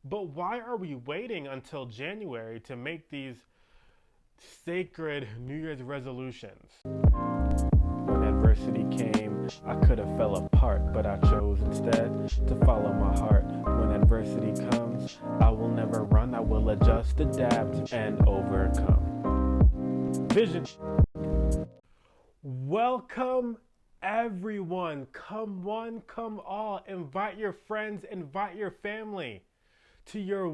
But why are we waiting until January to make these sacred New Year's resolutions? When adversity came, I could have fell apart, but I chose instead to follow my heart. When adversity comes, I will never run, I will adjust, adapt, and overcome. Vision. Welcome everyone. Come one, come all. Invite your friends, invite your family to your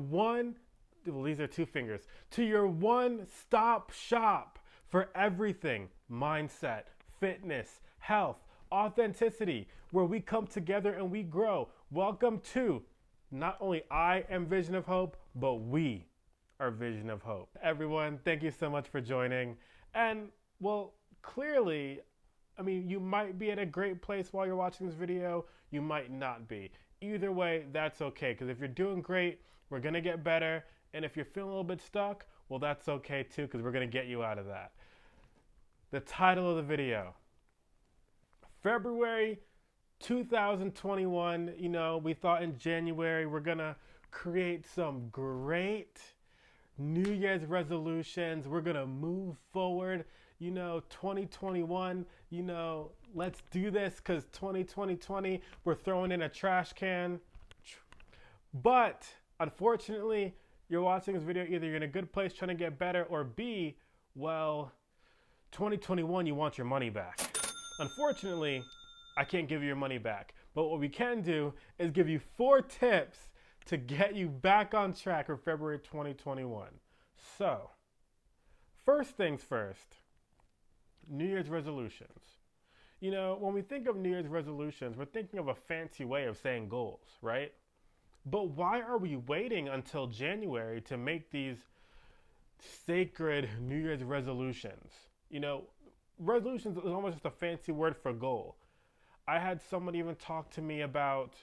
these are two fingers, to your one-stop shop for everything mindset, fitness, health, authenticity, where we come together and we grow. Welcome to not only I am Vision of Hope, but we are Vision of Hope. Everyone, thank you so much for joining. And well, clearly, you might be at a great place while you're watching this video. You might not be. Either way, that's okay. Because if you're doing great, we're going to get better. And if you're feeling a little bit stuck, well, that's okay too, because we're going to get you out of that. The title of the video, February 2021. We thought in January we're going to create some great New Year's resolutions. We're going to move forward. 2021, let's do this, because 2020, we're throwing in a trash can. But unfortunately, you're watching this video, either you're in a good place trying to get better, or B, well, 2021, you want your money back. Unfortunately, I can't give you your money back. But what we can do is give you 4 tips to get you back on track for February 2021. So, first things first, New Year's resolutions. When we think of New Year's resolutions, we're thinking of a fancy way of saying goals, right? But why are we waiting until January to make these sacred New Year's resolutions? Resolutions is almost just a fancy word for goal. I had someone even talk to me about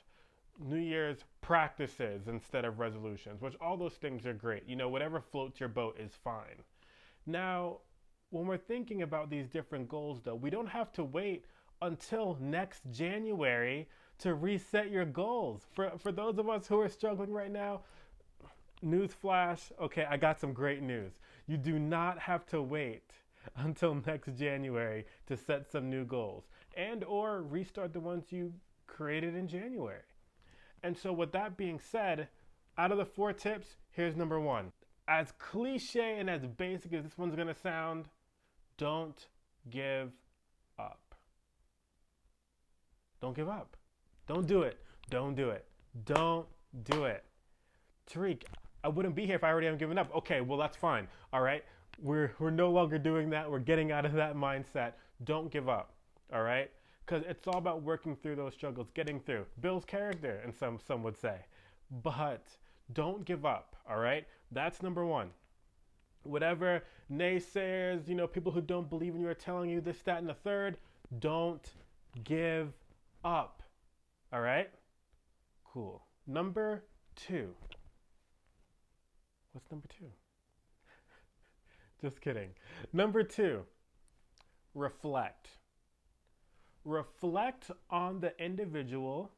New Year's practices instead of resolutions, which all those things are great. Whatever floats your boat is fine. Now, when we're thinking about these different goals, though, we don't have to wait until next January to reset your goals. For those of us who are struggling right now, newsflash, okay, I got some great news. You do not have to wait until next January to set some new goals and or restart the ones you created in January. And so with that being said, out of the 4 tips, here's number 1. As cliche and as basic as this one's gonna sound, don't give up. Don't give up. Don't do it. Don't do it. Don't do it. Tariq, I wouldn't be here if I already haven't given up. Okay, well, that's fine. All right. We're no longer doing that. We're getting out of that mindset. Don't give up. All right. Because it's all about working through those struggles, getting through. Builds character, and some would say. But don't give up. All right. That's number 1. Whatever naysayers, people who don't believe in you are telling you this, that, and the third, don't give up. All right? Cool. Number 2. What's number 2? Just kidding. Number 2, reflect. Reflect on the individual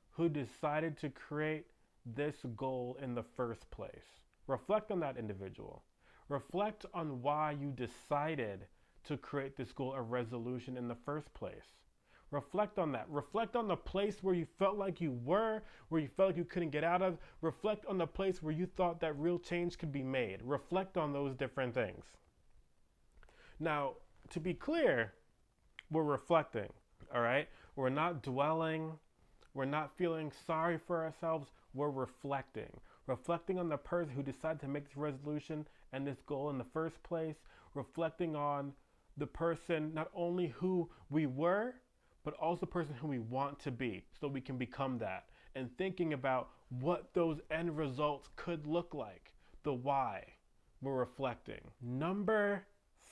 who decided to create this goal in the first place. Reflect on that individual. Reflect on why you decided to create this goal or resolution in the first place. Reflect on that. Reflect on the place where you felt like you were, where you felt like you couldn't get out of. Reflect on the place where you thought that real change could be made. Reflect on those different things. Now, to be clear, we're reflecting, all right? We're not dwelling. We're not feeling sorry for ourselves. We're reflecting. Reflecting on the person who decided to make this resolution and this goal in the first place. Reflecting on the person, not only who we were, but also the person who we want to be, so we can become that. And thinking about what those end results could look like, the why. We're reflecting. Number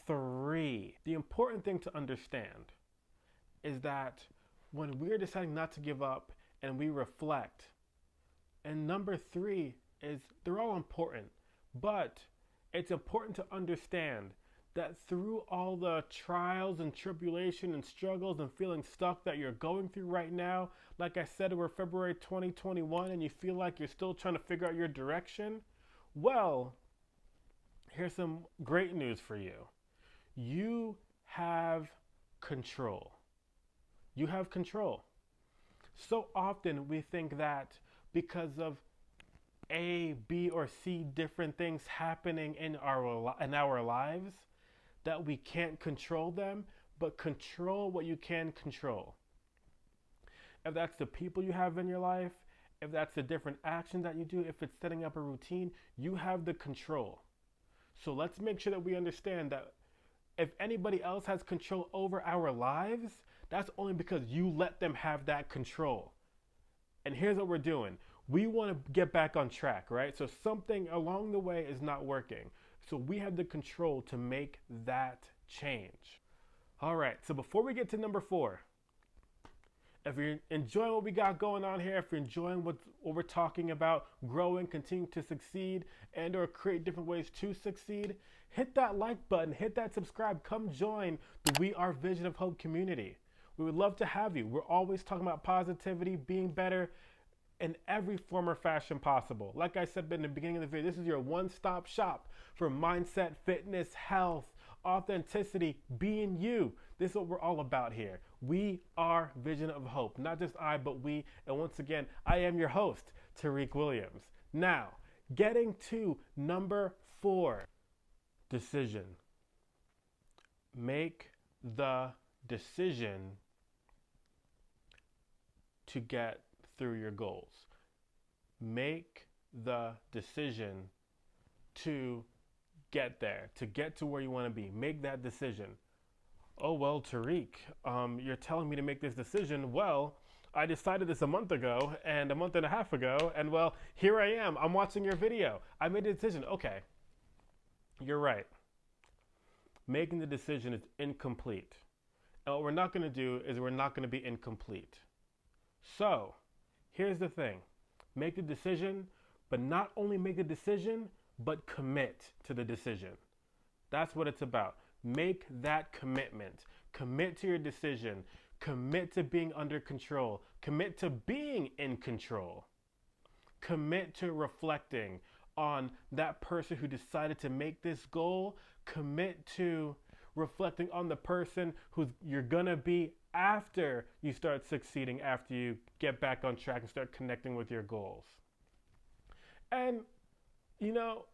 3, the important thing to understand is that when we're deciding not to give up and we reflect, and number 3 is, they're all important, but it's important to understand that through all the trials and tribulation and struggles and feeling stuck that you're going through right now, like I said, we're February 2021 and you feel like you're still trying to figure out your direction, well, here's some great news for you. You have control. You have control. So often we think that because of A, B, or C different things happening in our lives that we can't control them, but control what you can control. If that's the people you have in your life, if that's the different actions that you do, if it's setting up a routine, you have the control. So let's make sure that we understand that if anybody else has control over our lives, that's only because you let them have that control. And here's what we're doing. We want to get back on track, right? So something along the way is not working. So we have the control to make that change. All right, so before we get to number 4, if you're enjoying what we got going on here, if you're enjoying what we're talking about, growing, continue to succeed, and or create different ways to succeed, hit that like button, hit that subscribe, come join the We Are Vision of Hope community. We would love to have you. We're always talking about positivity, being better in every form or fashion possible. Like I said in the beginning of the video, this is your one-stop shop for mindset, fitness, health, authenticity, being you. This is what we're all about here. We are Vision of Hope. Not just I, but we. And once again, I am your host, Tariq Williams. Now, getting to number 4, decision. Make the decision to get through your goals. Make the decision to get there, to get to where you want to be. Make that decision. Oh, well, Tariq, you're telling me to make this decision. Well, I decided this a month ago and a month and a half ago, and well, here I am. I'm watching your video. I made a decision. Okay, you're right. Making the decision is incomplete. And what we're not going to do is we're not going to be incomplete. So, here's the thing. Make the decision, but not only make the decision, but commit to the decision. That's what it's about. Make that commitment. Commit to your decision. Commit to being under control. Commit to being in control. Commit to reflecting on that person who decided to make this goal. Commit to reflecting on the person who you're gonna be after you start succeeding, after you get back on track and start connecting with your goals. And, you know,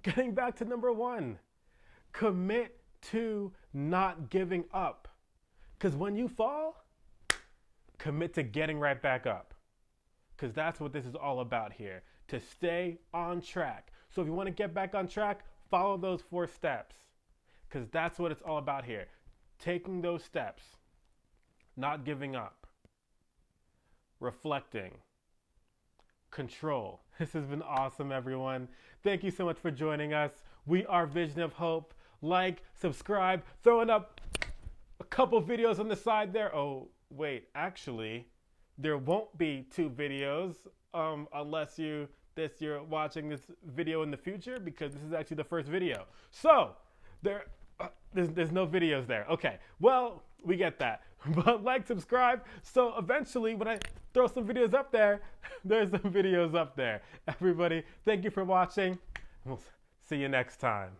getting back to number 1, commit to not giving up. Because when you fall, commit to getting right back up. Because that's what this is all about here, to stay on track. So if you want to get back on track, follow those 4 steps. Because that's what it's all about here. Taking those steps. Not giving up, reflecting, control. This has been awesome, everyone. Thank you so much for joining us. We are Vision of Hope. Like, subscribe, throwing up a couple videos on the side there. Oh, wait, actually, there won't be 2 videos unless you're watching this video in the future, because this is actually the first video. So, there's no videos there. Okay, well, we get that. But like, subscribe, so eventually when I throw some videos up there, there's some videos up there. Everybody, thank you for watching. We'll see you next time.